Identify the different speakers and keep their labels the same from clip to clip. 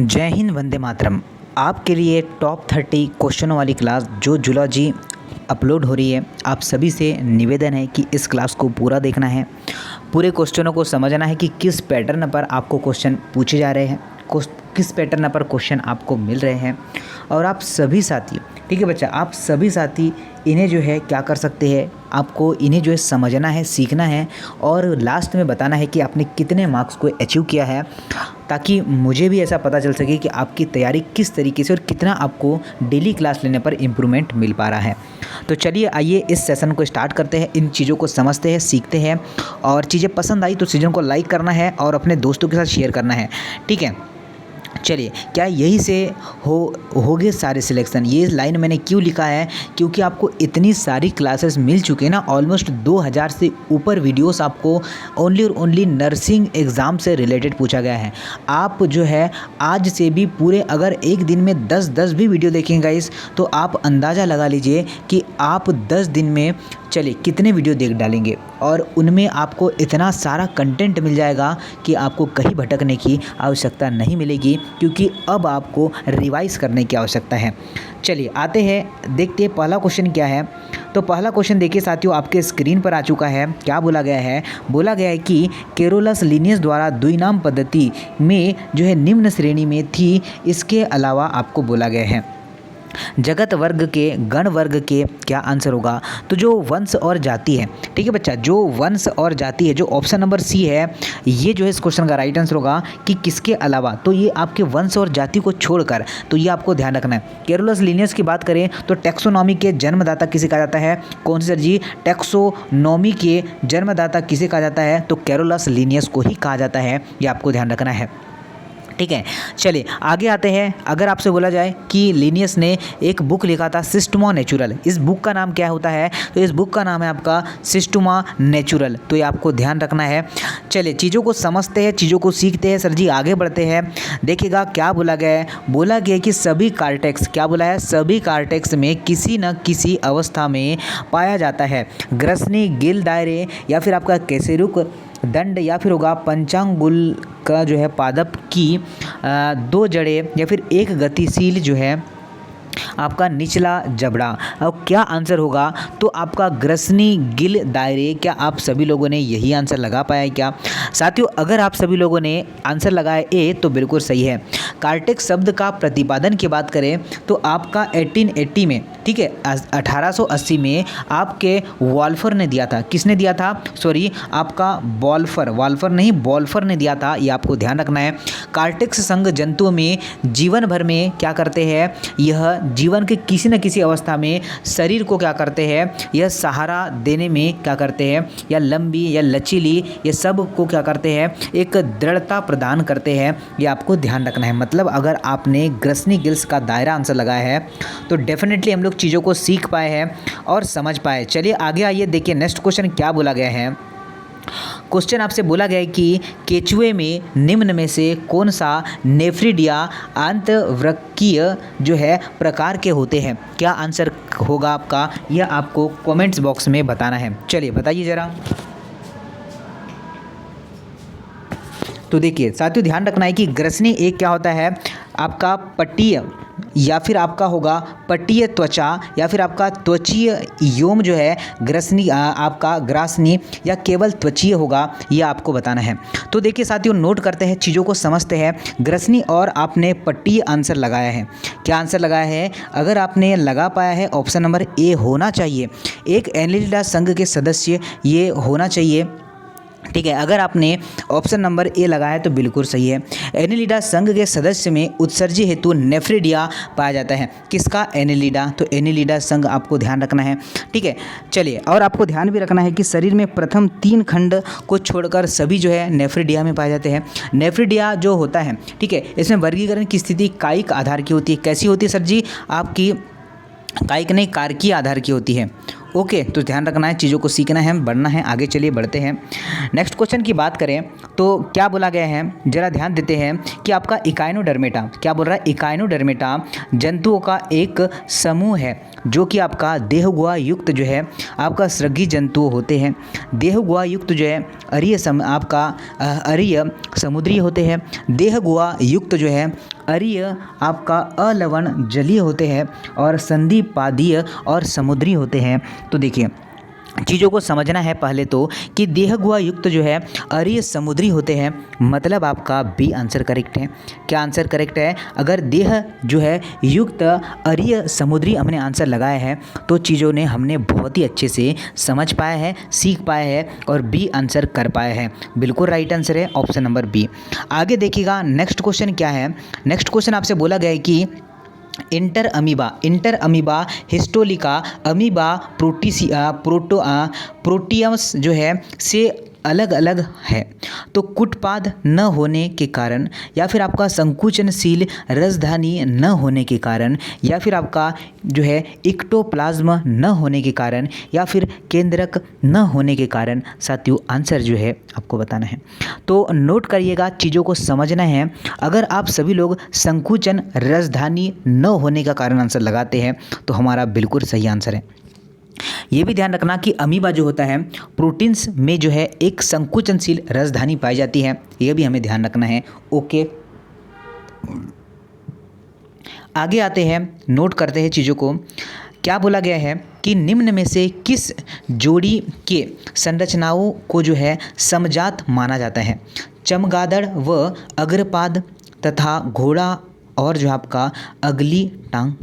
Speaker 1: जय हिंद, वंदे मातरम। आपके लिए टॉप 30 क्वेश्चनों वाली क्लास जो जूलॉजी अपलोड हो रही है, आप सभी से निवेदन है कि इस क्लास को पूरा देखना है, पूरे क्वेश्चनों को समझना है कि किस पैटर्न पर आपको क्वेश्चन पूछे जा रहे हैं, किस पैटर्न पर क्वेश्चन आपको मिल रहे हैं। और आप सभी साथी, ठीक है बच्चा, आप सभी साथी इन्हें जो है क्या कर सकते हैं, आपको इन्हें जो है समझना है, सीखना है और लास्ट में बताना है कि आपने कितने मार्क्स को अचीव किया है, ताकि मुझे भी ऐसा पता चल सके कि आपकी तैयारी किस तरीके से और कितना आपको डेली क्लास लेने पर इम्प्रूवमेंट मिल पा रहा है। तो चलिए आइए इस सेशन को स्टार्ट करते हैं, इन चीज़ों को समझते हैं, सीखते हैं। और चीज़ें पसंद आई तो चीज़ों को लाइक करना है और अपने दोस्तों के साथ शेयर करना है, ठीक है। चलिए, क्या यही से हो गए सारे सिलेक्शन? ये लाइन मैंने क्यों लिखा है, क्योंकि आपको इतनी सारी क्लासेस मिल चुके हैं ना, ऑलमोस्ट 2000 से ऊपर वीडियोस आपको ओनली और ओनली नर्सिंग एग्ज़ाम से रिलेटेड पूछा गया है। आप जो है आज से भी पूरे अगर एक दिन में 10 भी वीडियो देखेंगे गाइस, तो आप अंदाज़ा लगा लीजिए कि आप 10 दिन में चलिए कितने वीडियो देख डालेंगे और उनमें आपको इतना सारा कंटेंट मिल जाएगा कि आपको कहीं भटकने की आवश्यकता नहीं मिलेगी, क्योंकि अब आपको रिवाइज़ करने की आवश्यकता है। चलिए आते हैं, देखते हैं पहला क्वेश्चन क्या है। तो पहला क्वेश्चन देखिए साथियों, आपके स्क्रीन पर आ चुका है। क्या बोला गया है? बोला गया है कि केरोलस लिनियस द्वारा द्विनाम पद्धति में जो है निम्न श्रेणी में थी। इसके अलावा आपको बोला गया है जगत वर्ग के गण वर्ग के क्या आंसर होगा? तो जो वंश और जाति है, ठीक है बच्चा, जो वंश और जाति है, जो ऑप्शन नंबर सी है, ये जो है इस क्वेश्चन का राइट आंसर होगा कि किसके अलावा। तो ये आपके वंश और जाति को छोड़कर, तो ये आपको ध्यान रखना है। केरोलस लिनियस की बात करें तो टैक्सोनॉमी के जन्मदाता किसे कहा जाता है? कौन से सर जी? टैक्सोनॉमी के जन्मदाता किसे कहा जाता है? तो केरोलस लिनियस को ही कहा जाता है, ये आपको ध्यान रखना है, ठीक है। चलिए आगे आते हैं। अगर आपसे बोला जाए कि लिनियस ने एक बुक लिखा था सिस्टमा नेचुरल, इस बुक का नाम क्या होता है? तो इस बुक का नाम है आपका सिस्टमा नेचुरल, तो ये आपको ध्यान रखना है। चलिए चीज़ों को समझते हैं, चीज़ों को सीखते हैं सर जी, आगे बढ़ते हैं। देखिएगा क्या बोला गया है। बोला गया है कि सभी कार्टेक्स, क्या बोला है? सभी कार्टेक्स में किसी न किसी अवस्था में पाया जाता है। ग्रसनी, गिल दायरे या फिर आपका केसेरुक दंड या फिर होगा पंचांगुल का जो है पादप की 2 जड़ें या फिर एक गतिशील जो है आपका निचला जबड़ा। अब क्या आंसर होगा? तो आपका ग्रसनी गिल दायरे। क्या आप सभी लोगों ने यही आंसर लगा पाया क्या साथियों? अगर आप सभी लोगों ने आंसर लगाया ए तो बिल्कुल सही है। कार्टेक्स शब्द का प्रतिपादन की बात करें तो आपका 1880 में, ठीक है, 1880 में आपके वॉल्फर ने दिया था। किसने दिया था? सॉरी, आपका वॉल्फर नहीं, वॉल्फर ने दिया था, ये आपको ध्यान रखना है। कार्टेक्स संघ जंतुओं में जीवन भर में क्या करते हैं? यह जीवन के किसी न किसी अवस्था में शरीर को क्या करते हैं? यह सहारा देने में क्या करते हैं? या लंबी या लचीली, ये सब को क्या करते हैं? एक दृढ़ता प्रदान करते हैं, ये आपको ध्यान रखना है। मतलब अगर आपने ग्रसनी गिल्स का दायरा आंसर लगाया है तो डेफिनेटली हम लोग चीज़ों को सीख पाए हैं और समझ पाए। चलिए आगे आइए, देखिए नेक्स्ट क्वेश्चन क्या बोला गया है। क्वेश्चन आपसे बोला गया है कि केचुए में निम्न में से कौन सा नेफ्रिडिया आंतवृक्कीय जो है प्रकार के होते हैं? क्या आंसर होगा आपका? यह आपको कमेंट्स बॉक्स में बताना है। चलिए बताइए ज़रा। तो देखिए साथियों, ध्यान रखना है कि ग्रसनी एक क्या होता है? आपका पट्टीय या फिर आपका होगा पट्टीय त्वचा या फिर आपका त्वचीय योम जो है ग्रसनी, आपका ग्रासनी या केवल त्वचीय होगा, यह आपको बताना है। तो देखिए साथियों, नोट करते हैं, चीज़ों को समझते हैं। ग्रसनी और आपने पट्टीय आंसर लगाया है। क्या आंसर लगाया है? अगर आपने लगा पाया है ऑप्शन नंबर ए होना चाहिए, एक एनिलिडा संघ के सदस्य ये होना चाहिए, ठीक है। अगर आपने ऑप्शन नंबर ए लगाया है तो बिल्कुल सही है। एनिलिडा संघ के सदस्य में उत्सर्जी हेतु नेफ्रिडिया पाया जाता है। किसका? एनिलिडा। तो एनिलिडा संघ आपको ध्यान रखना है, ठीक है। चलिए, और आपको ध्यान भी रखना है कि शरीर में प्रथम 3 खंड को छोड़कर सभी जो है नेफ्रिडिया में पाए जाते हैं। नेफ्रिडिया जो होता है, ठीक है, इसमें वर्गीकरण की स्थिति कायिक आधार की होती है। कैसी होती है सर जी? आपकी कायिक नहीं, कारकीय आधार की होती है। ओके, तो ध्यान रखना है, चीज़ों को सीखना है, बढ़ना है। आगे चलिए बढ़ते हैं। नेक्स्ट क्वेश्चन की बात करें तो क्या बोला गया है, जरा ध्यान देते हैं कि आपका इकाइनोडर्मेटा, क्या बोल रहा है, इकाइनोडर्मेटा जंतुओं का एक समूह है जो कि आपका देहगुहा युक्त जो है आपका श्रृंगी जंतु होते हैं। देहगुहा युक्त जो है आपका अरीय समुद्री होते हैं। देहगुहा युक्त जो है अरीय आपका अलवण जलीय होते हैं और संधिपादीय और समुद्री होते हैं। तो देखिए चीज़ों को समझना है पहले तो कि देहगुहा युक्त जो है अरीय समुद्री होते हैं, मतलब आपका बी आंसर करेक्ट है। क्या आंसर करेक्ट है? अगर देह जो है युक्त अरीय समुद्री हमने आंसर लगाया है तो चीज़ों ने हमने बहुत ही अच्छे से समझ पाया है, सीख पाया है और बी आंसर कर पाया है। बिल्कुल राइट आंसर है ऑप्शन नंबर बी। आगे देखिएगा नेक्स्ट क्वेश्चन क्या है। नेक्स्ट क्वेश्चन आपसे बोला गया है कि इंटर अमीबा हिस्टोलिका अमीबा प्रोटियम्स जो है से अलग अलग है। तो कुटपाद न होने के कारण, या फिर आपका संकुचनशील रसधानी न होने के कारण, या फिर आपका जो है इक्टोप्लाज्म न होने के कारण, या फिर केंद्रक न होने के कारण। साथियों आंसर जो है आपको बताना है, तो नोट करिएगा, चीज़ों को समझना है। अगर आप सभी लोग संकुचन रसधानी न होने का कारण आंसर लगाते हैं तो हमारा बिल्कुल सही आंसर है। ये भी ध्यान रखना कि अमीबा जो होता है प्रोटीन्स में जो है एक संकुचनशील रसधानी पाई जाती है, ये भी हमें ध्यान रखना है। ओके, आगे आते हैं, नोट करते हैं चीज़ों को। क्या बोला गया है कि निम्न में से किस जोड़ी के संरचनाओं को जो है समजात माना जाता है? चमगादड़ व अग्रपाद तथा घोड़ा और जो आपका अगली टांग,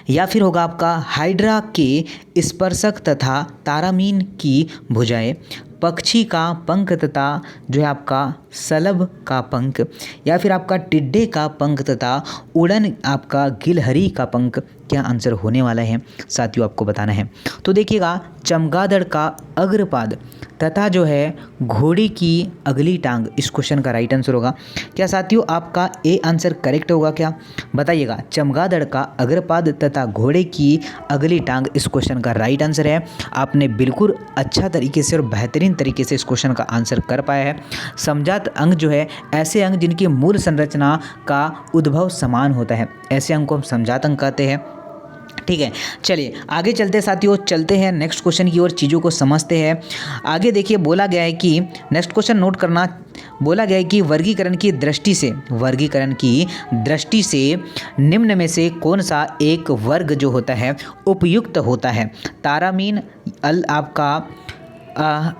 Speaker 1: या फिर होगा आपका हाइड्रा के स्पर्शक तथा तारामीन की भुजाएं, पक्षी का पंख तथा जो है आपका सलभ का पंख, या फिर आपका टिड्डे का पंख तथा उड़न आपका गिलहरी का पंख। क्या आंसर होने वाला है साथियों आपको बताना है। तो देखिएगा चमगादड़ का अग्रपाद तथा जो है घोड़े की अगली टांग, इस क्वेश्चन का राइट आंसर होगा। क्या साथियों आपका ए आंसर करेक्ट होगा? क्या बताइएगा, चमगादड़ का अग्रपाद तथा घोड़े की अगली टांग इस क्वेश्चन का राइट आंसर है। आपने बिल्कुल अच्छा तरीके से और बेहतरीन तरीके से इस क्वेश्चन का आंसर कर पाया है। समजात अंग जो है ऐसे अंग जिनकी मूल संरचना का उद्भव समान होता है, ऐसे अंग को हम समजात अंग कहते हैं। ठीक है, चलिए आगे चलते साथियों, चलते हैं नेक्स्ट क्वेश्चन की ओर, चीज़ों को समझते हैं। आगे देखिए बोला गया है कि नेक्स्ट क्वेश्चन नोट करना, बोला गया है कि वर्गीकरण की दृष्टि से निम्न में से कौन सा एक वर्ग जो होता है उपयुक्त होता है? तारामीन, आपका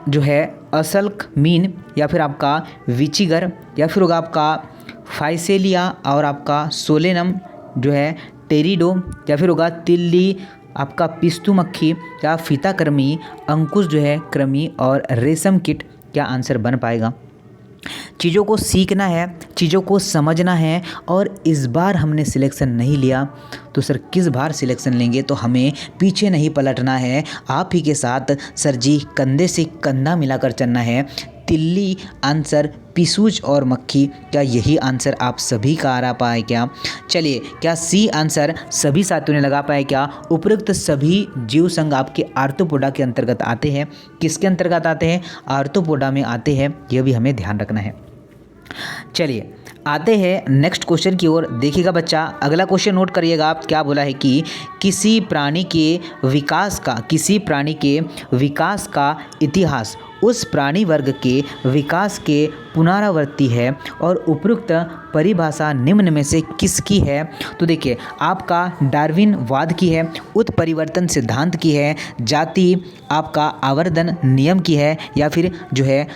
Speaker 1: जो है असल्क मीन, या फिर आपका विचिगर, या फिर होगा आपका फाइसेलिया और आपका सोलेनम जो है टेरिडो, या फिर होगा तिल्ली, आपका पिस्तू मक्खी, या फीताकृमि, अंकुश जो है कृमि और रेशम कीट। क्या आंसर बन पाएगा? चीज़ों को सीखना है, चीज़ों को समझना है, और इस बार हमने सिलेक्शन नहीं लिया तो सर किस बार सिलेक्शन लेंगे? तो हमें पीछे नहीं पलटना है, आप ही के साथ सर जी कंधे से कंधा मिलाकर चलना है। तिल्ली आंसर, पिसूच और मक्खी, क्या यही आंसर आप सभी का आ रहा पाए क्या? चलिए, क्या सी आंसर सभी साथियों ने लगा पाए क्या? उपरोक्त सभी जीव संघ आपके आर्थ्रोपोडा के अंतर्गत आते हैं। किसके अंतर्गत आते हैं? आर्थ्रोपोडा में आते हैं, यह भी हमें ध्यान रखना है। चलिए आते हैं नेक्स्ट क्वेश्चन की ओर। देखिएगा बच्चा, अगला क्वेश्चन नोट करिएगा आप। क्या बोला है कि किसी प्राणी के विकास का इतिहास उस प्राणी वर्ग के विकास के पुनरावृत्ति है, और उपरोक्त परिभाषा निम्न में से किसकी है? तो देखिए आपका डार्विनवाद की है, उत्परिवर्तन सिद्धांत की है, जाति आपका आवर्धन नियम की है, या फिर जो है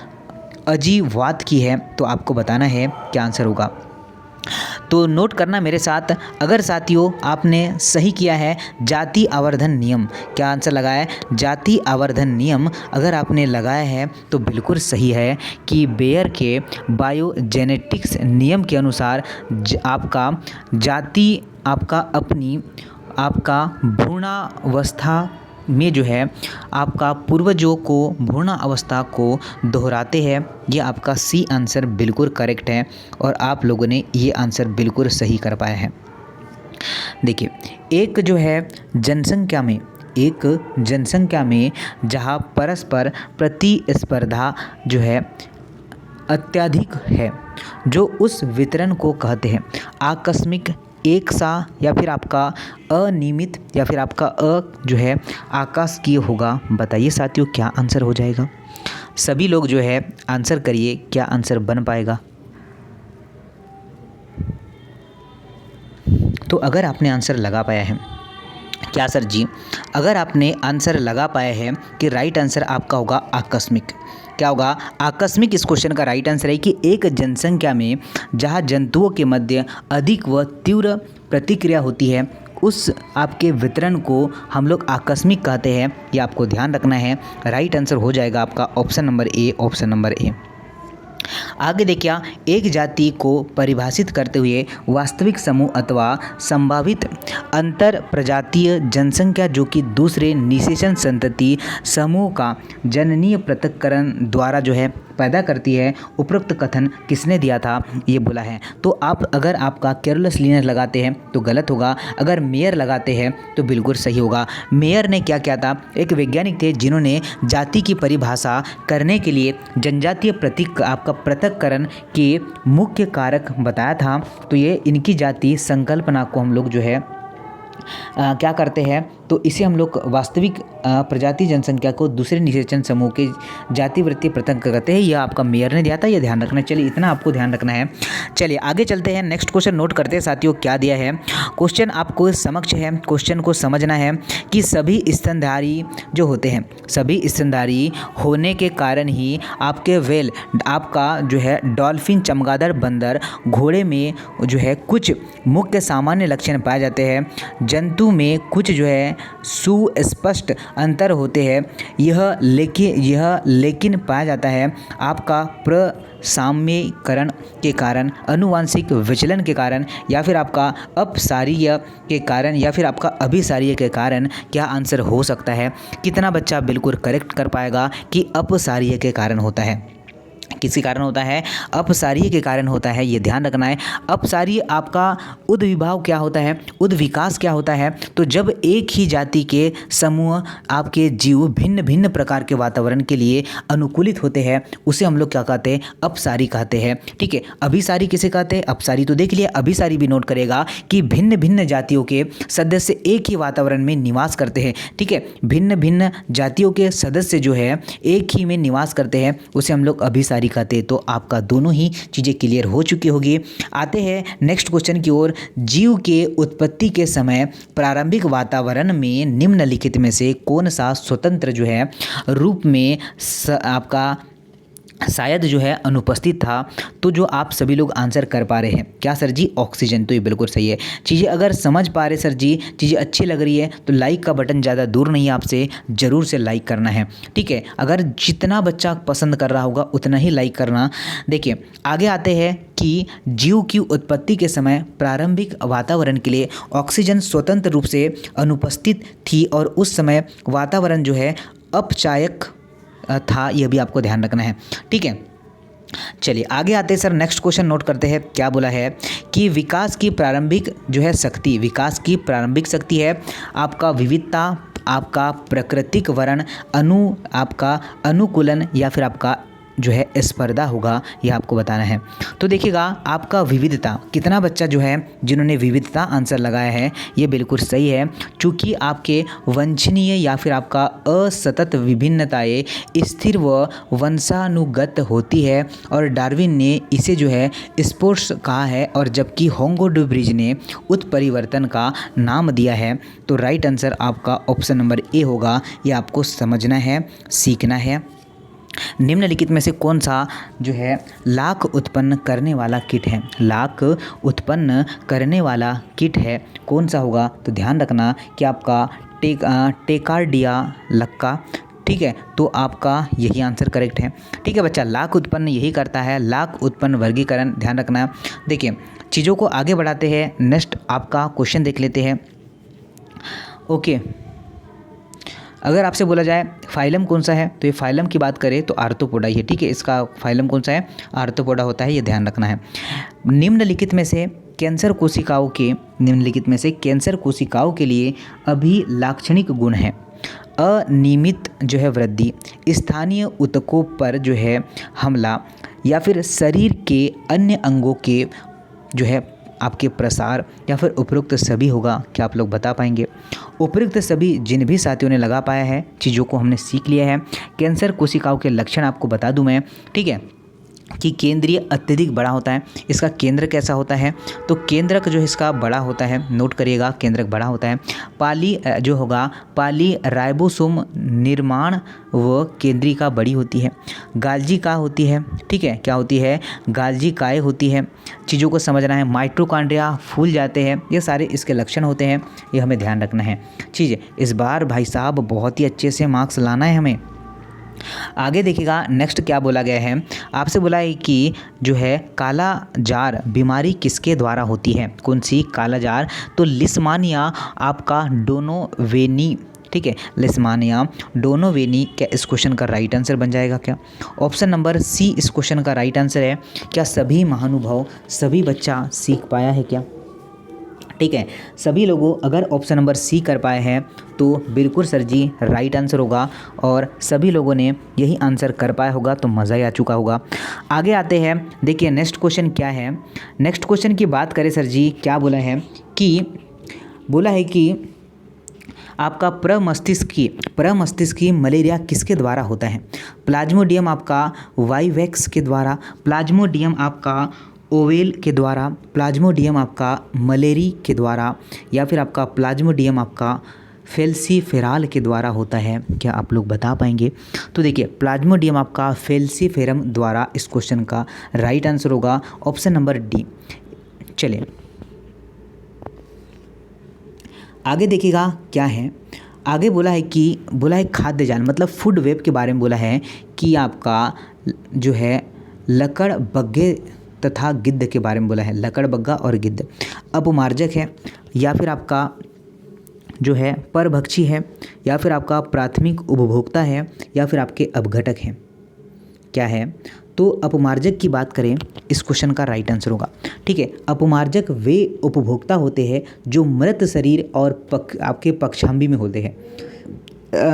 Speaker 1: अजीववाद की है। तो आपको बताना है क्या आंसर होगा। तो नोट करना मेरे साथ। अगर साथियों आपने सही किया है जाति आवर्धन नियम, क्या आंसर लगाया है? जाति आवर्धन नियम अगर आपने लगाया है तो बिल्कुल सही है कि बेयर के बायोजेनेटिक्स नियम के अनुसार आपका जाति आपका भ्रूणावस्था में जो है आपका पूर्वजों को भ्रूण अवस्था को दोहराते हैं। ये आपका सी आंसर बिल्कुल करेक्ट है, और आप लोगों ने ये आंसर बिल्कुल सही कर पाया है। देखिए एक जो है जनसंख्या में जहाँ परस्पर प्रतिस्पर्धा जो है अत्यधिक है, जो उस वितरण को कहते हैं आकस्मिक, एक सा, या फिर आपका अनियमित, या फिर आपका जो है आकास्मिक होगा। बताइए साथियों क्या आंसर हो जाएगा। सभी लोग जो है आंसर करिए, क्या आंसर बन पाएगा। तो अगर आपने आंसर लगा पाया है, क्या सर जी, अगर आपने आंसर लगा पाया है कि राइट आंसर आपका होगा आकस्मिक। क्या होगा आकस्मिक? इस क्वेश्चन का राइट आंसर है कि एक जनसंख्या में जहां जंतुओं के मध्य अधिक व तीव्र प्रतिक्रिया होती है, उस आपके वितरण को हम लोग आकस्मिक कहते हैं। ये आपको ध्यान रखना है। राइट आंसर हो जाएगा आपका option number A, option number A. आगे देखिए, एक जाति को परिभाषित करते हुए वास्तविक समूह अथवा संभावित अंतर प्रजातीय जनसंख्या जो कि दूसरे निषेचन संतति समूह का जननीय पृथक्करण द्वारा जो है पैदा करती है, उपरोक्त कथन किसने दिया था, ये बोला है। तो आप अगर आपका केयरलेसलीनेस लगाते हैं तो गलत होगा, अगर मेयर लगाते हैं तो बिल्कुल सही होगा। मेयर ने क्या किया था, एक वैज्ञानिक थे जिन्होंने जाति की परिभाषा करने के लिए जनजातीय प्रतीक आपका पृथक्करण के मुख्य कारक बताया था। तो ये इनकी जाति संकल्पना को हम लोग जो है क्या करते हैं, तो इसे हम लोग वास्तविक प्रजाति जनसंख्या को दूसरे निषेचन समूह के जातिवृत्तीय पृथक करते हैं। यह आपका मेयर ने दिया था, यह ध्यान रखना। चलिए इतना आपको ध्यान रखना है। चलिए आगे चलते हैं, नेक्स्ट क्वेश्चन नोट करते हैं साथियों क्या दिया है। क्वेश्चन आपको समक्ष है, क्वेश्चन को समझना है कि सभी स्तनधारी जो होते हैं, सभी स्तनधारी होने के कारण ही आपके व्हेल, आपका जो है डॉल्फिन, चमगादड़, बंदर, घोड़े में जो है कुछ मुख्य सामान्य लक्षण पाए जाते हैं। जंतु में कुछ जो है सुस्पष्ट अंतर होते हैं। यह लेकिन पाया जाता है आपका प्रसाम्यीकरण के कारण, अनुवांशिक विचलन के कारण, या फिर आपका अपसारीय के कारण, या फिर आपका अभिसारीय के कारण। क्या आंसर हो सकता है? कितना बच्चा बिल्कुल करेक्ट कर पाएगा कि अपसारीय के कारण होता है? किसके कारण होता है? अपसारीय के कारण होता है, ये ध्यान रखना है। अपसारीय आपका उद्विभाव क्या होता है, उद्विकास क्या होता है? तो जब एक ही जाति के समूह आपके जीव भिन्न भिन्न प्रकार के वातावरण के लिए अनुकूलित होते हैं, उसे हम लोग क्या कहते हैं? अपसारी कहते हैं। ठीक है, अभिसारी किसे कहते हैं? अपसारी तो देख लिया, अभिसारी भी नोट करेगा कि भिन्न भिन्न जातियों के सदस्य एक ही वातावरण में निवास करते हैं। ठीक है, भिन्न भिन्न जातियों के सदस्य जो है एक ही में निवास करते हैं, उसे हम लोग अभिसारी कहते हैं। तो आपका दोनों ही चीज़ें क्लियर हो चुकी होगी। आते हैं नेक्स्ट क्वेश्चन की ओर। जीव के उत्पत्ति के समय प्रारंभिक वातावरण में निम्नलिखित में से कौन सा स्वतंत्र जो है रूप में आपका शायद जो है अनुपस्थित था? तो जो आप सभी लोग आंसर कर पा रहे हैं, क्या सर जी? ऑक्सीजन। तो ये बिल्कुल सही है। चीज़ें अगर समझ पा रहे सर जी, चीज़ें अच्छी लग रही है तो लाइक का बटन ज़्यादा दूर नहीं है आपसे, ज़रूर से लाइक करना है। ठीक है, अगर जितना बच्चा पसंद कर रहा होगा उतना ही लाइक करना। देखिए आगे आते हैं कि जीव की उत्पत्ति के समय प्रारंभिक वातावरण के लिए ऑक्सीजन स्वतंत्र रूप से अनुपस्थित थी और उस समय वातावरण जो है अपचायक था, यह भी आपको ध्यान रखना है। ठीक है, चलिए आगे आते हैं सर, नेक्स्ट क्वेश्चन नोट करते हैं। क्या बोला है कि विकास की प्रारंभिक जो है शक्ति, विकास की प्रारंभिक शक्ति है आपका विविधता, आपका प्राकृतिक वर्ण, आपका अनुकूलन, या फिर आपका जो है स्पर्धा होगा, यह आपको बताना है। तो देखिएगा आपका विविधता, कितना बच्चा जो है जिन्होंने विविधता आंसर लगाया है, ये बिल्कुल सही है। चूँकि आपके वंशनीय या फिर आपका असतत विभिन्नताएं स्थिर व वंशानुगत होती है, और डार्विन ने इसे जो है स्पोर्ट्स कहा है, और जबकि होंगो डी ब्रिज ने उत्परिवर्तन का नाम दिया है। तो राइट आंसर आपका ऑप्शन नंबर ए होगा। ये आपको समझना है, सीखना है। निम्नलिखित में से कौन सा जो है लाख उत्पन्न करने वाला कीट है? लाख उत्पन्न करने वाला कीट है, कौन सा होगा? तो ध्यान रखना कि आपका टेकार्डिया लक्का। ठीक है, तो आपका यही आंसर करेक्ट है। ठीक है बच्चा, लाख उत्पन्न यही करता है, लाख उत्पन्न वर्गीकरण, ध्यान रखना। देखिए चीज़ों को आगे बढ़ाते हैं, नेक्स्ट आपका क्वेश्चन देख लेते हैं। ओके, अगर आपसे बोला जाए फाइलम कौन सा है, तो ये फाइलम की बात करें तो आर्थ्रोपोडा ही है। ठीक है, इसका फाइलम कौन सा है? आर्थ्रोपोडा होता है, ये ध्यान रखना है। निम्नलिखित में से कैंसर कोशिकाओं के लिए अभिलाक्षणिक गुण है। अनियमित जो है वृद्धि, स्थानीय ऊतकों पर जो है हमला, या फिर शरीर के अन्य अंगों के जो है आपके प्रसार, या फिर उपरोक्त सभी होगा? क्या आप लोग बता पाएंगे? उपरोक्त सभी जिन भी साथियों ने लगा पाया है चीज़ों को हमने सीख लिया है। कैंसर कोशिकाओं के लक्षण आपको बता दूं मैं, ठीक है, कि केंद्रीय अत्यधिक बड़ा होता है। इसका केंद्र कैसा होता है? तो केंद्रक जो है इसका बड़ा होता है, नोट करिएगा, केंद्रक बड़ा होता है। पाली जो होगा, पाली राइबोसोम निर्माण व केंद्रिका बड़ी होती है। गाल्जी का होती है, ठीक है, क्या होती है? गाल्जी काय होती है। चीज़ों को समझना है। माइटोकॉन्ड्रिया फूल जाते हैं, ये सारे इसके लक्षण होते हैं, ये हमें ध्यान रखना है। चीज़ इस बार भाई साहब बहुत ही अच्छे से मार्क्स लाना है हमें। आगे देखिएगा नेक्स्ट क्या बोला गया है, आपसे बोला है कि जो है काला जार बीमारी किसके द्वारा होती है? कौन सी? काला जार। तो लिस्मानिया आपका डोनोवेनी, ठीक है, लिस्मानिया डोनोवेनी क्या इस क्वेश्चन का राइट आंसर बन जाएगा क्या? ऑप्शन नंबर सी इस क्वेश्चन का राइट आंसर है। क्या सभी महानुभाव, सभी बच्चा सीख पाया है क्या? ठीक है, सभी लोगों अगर ऑप्शन नंबर सी कर पाए हैं तो बिल्कुल सर जी राइट आंसर होगा, और सभी लोगों ने यही आंसर कर पाया होगा तो मज़ा ही आ चुका होगा। आगे आते हैं, देखिए नेक्स्ट क्वेश्चन क्या है। नेक्स्ट क्वेश्चन की बात करें सर जी, क्या बोला है कि आपका प्रमस्तिष्की मलेरिया किसके द्वारा होता है? प्लाज्मोडियम आपका वाइवेक्स के द्वारा, प्लाज्मोडियम आपका ओवेल के द्वारा, प्लाज्मोडियम आपका मलेरी के द्वारा, या फिर आपका प्लाज्मोडियम आपका फेल्सीफेराल के द्वारा होता है? क्या आप लोग बता पाएंगे? तो देखिए प्लाज्मोडियम आपका फेल्सीफेरम द्वारा इस क्वेश्चन का राइट आंसर होगा ऑप्शन नंबर डी। चलिए आगे देखिएगा क्या है। आगे बोला है खाद्य जाल मतलब फूड वेब के बारे में बोला है कि आपका जो है लकड़ बग्गे तथा गिद्ध के बारे में बोला है। लकड़ बग्गा और गिद्ध अपमार्जक है, या फिर आपका जो है परभक्षी है, या फिर आपका प्राथमिक उपभोक्ता है, या फिर आपके अपघटक हैं? क्या है? तो अपमार्जक की बात करें इस क्वेश्चन का राइट आंसर होगा, ठीक है। अपमार्जक वे उपभोक्ता होते हैं जो मृत शरीर और आपके पक्षाम्बी में होते हैं,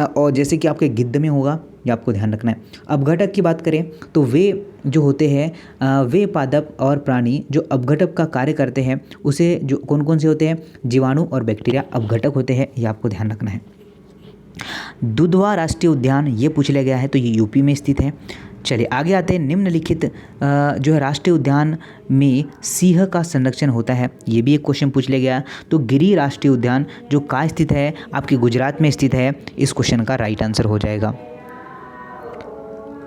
Speaker 1: और जैसे कि आपके गिद्ध में होगा, ये आपको ध्यान रखना है। अपघटक की बात करें तो वे जो होते हैं वे पादप और प्राणी जो अपघटक का कार्य करते हैं, उसे जो कौन कौन से होते हैं? जीवाणु और बैक्टीरिया अपघटक होते हैं, ये आपको ध्यान रखना है। दुधवा राष्ट्रीय उद्यान ये पूछ लिया गया है, तो ये यूपी में स्थित है। चलिए आगे आते हैं, निम्नलिखित जो है राष्ट्रीय उद्यान में सिंह का संरक्षण होता है, ये भी एक क्वेश्चन पूछ लिया गया। तो गिरी राष्ट्रीय उद्यान जो कहाँ स्थित है? आपके गुजरात में स्थित है, इस क्वेश्चन का राइट आंसर हो जाएगा।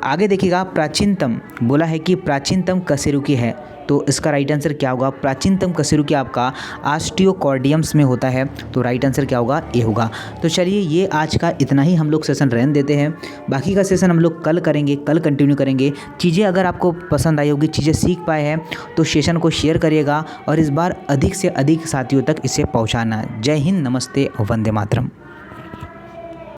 Speaker 1: आगे देखिएगा, प्राचीनतम बोला है कि प्राचीनतम कशेरुकी है, तो इसका राइट आंसर क्या होगा? प्राचीनतम कशेरुकी आपका ऑस्टियोकॉर्डियम्स में होता है, तो राइट आंसर क्या होगा? ए होगा। तो चलिए ये आज का इतना ही हम लोग सेशन रहने देते हैं, बाकी का सेशन हम लोग कल करेंगे, कल कंटिन्यू करेंगे। चीज़ें अगर आपको पसंद आई होगी, चीज़ें सीख पाए हैं, तो सेशन को शेयर करिएगा और इस बार अधिक से अधिक साथियों तक इसे पहुँचाना। जय हिंद, नमस्ते, वंदे मातरम।